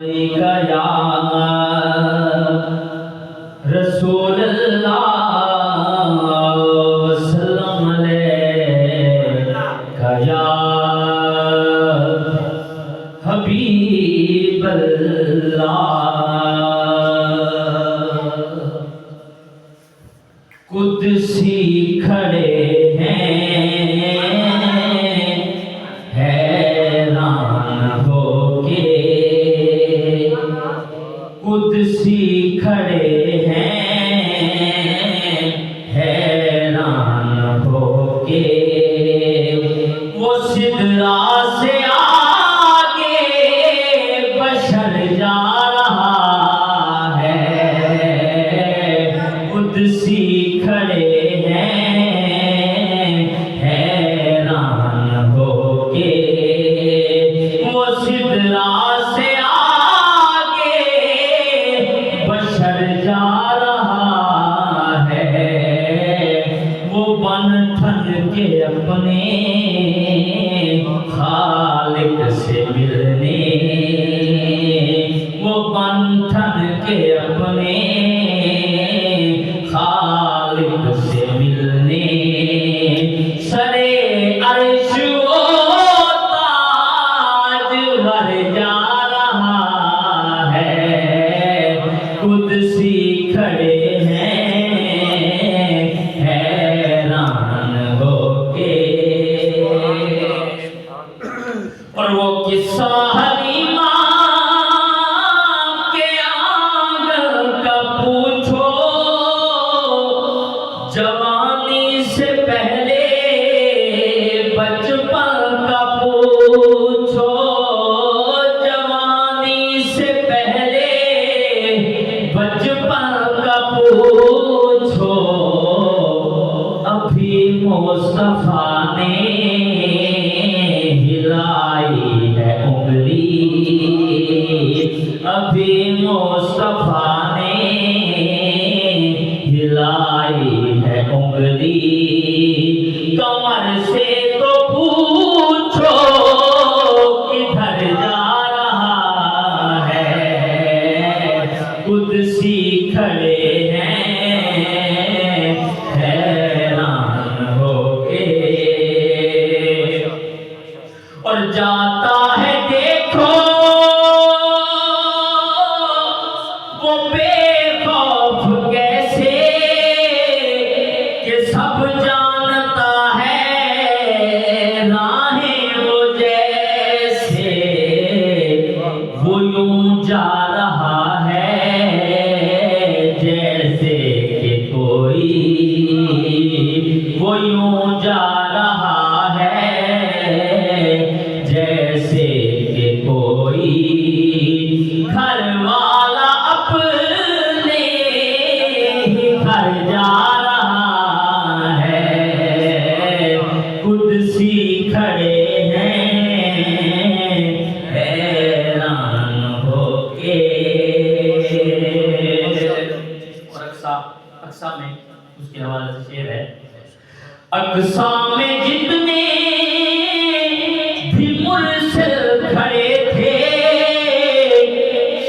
या रसूल अल्लाह वसल्लम अलैका या हबीब अल्लाह। कुदसी खड़े कुदसी खड़े हैं हैरान होके। वो सिदरा से आगे बशर जा रहा है। कुदसी खड़े हैं हैरान होके। वो सिदरा से जा रहा है। वो बन ठन के अपने खालिक से मिलने। वो बन ठन के अपने खालिक से मिलने। सरे अर्श वो ताज वर जा रहा है। कुदसी खड़े हैं हैरान होके। और वो किस्सा हलीमा के आंगन का पूछो। जवानी से पहले बचपन का पूछो। जवानी से पहले बचपन का पूछो। अभी मुस्तफा ने हिलाई है उंगली। अभी मुस्तफा ने हिलाई है उंगली। कमर से तो पूछो किधर जा रहा है। कुदसी खड़े हैं हैरान होके। और जाता है देखो वो बेखौफ कैसे। कि सब जानता है राहें वो जैसे। वो यूं जा रहा है जैसे कि कोई। वो यूं जा रहा है जैसे कि कोई। घर वाला अपने ही घर जा रहा है। कुदसी खड़े हैं हैरान होके। और अक्सा में उसके हवाले से शेर है। अक्सा में जितने भी मुरसिल खड़े थे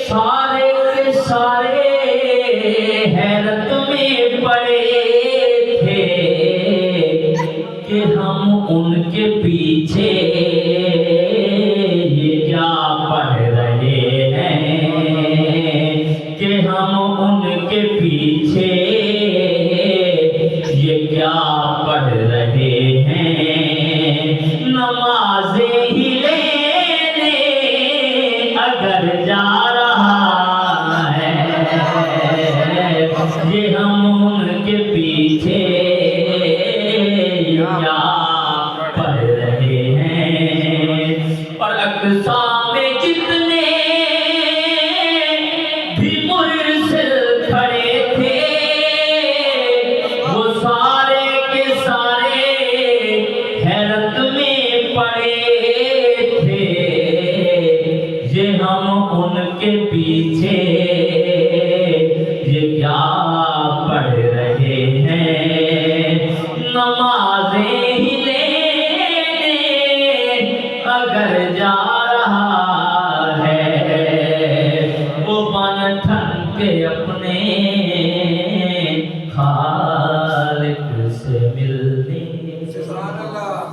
सारे के सारे हैरत में पड़े थे। कि हम उनके पीछे ये क्या पढ़ रहे हैं। कि हम उनके पीछे ये क्या पढ़ रहे हैं। नमाज़ें ही लेने अगर जा रहा है। ये हम उनके पीछे क्या पढ़ रहे हैं। और अक्सा में जितने भी मुरसिल खड़े थे वो सारे के सारे हैरत में पड़े थे। ये हम उनके पीछे ये क्या पढ़ रहे हैं। नमाज़ें ही लेने अगर जा रहा है। के अपने खालिक से मिलने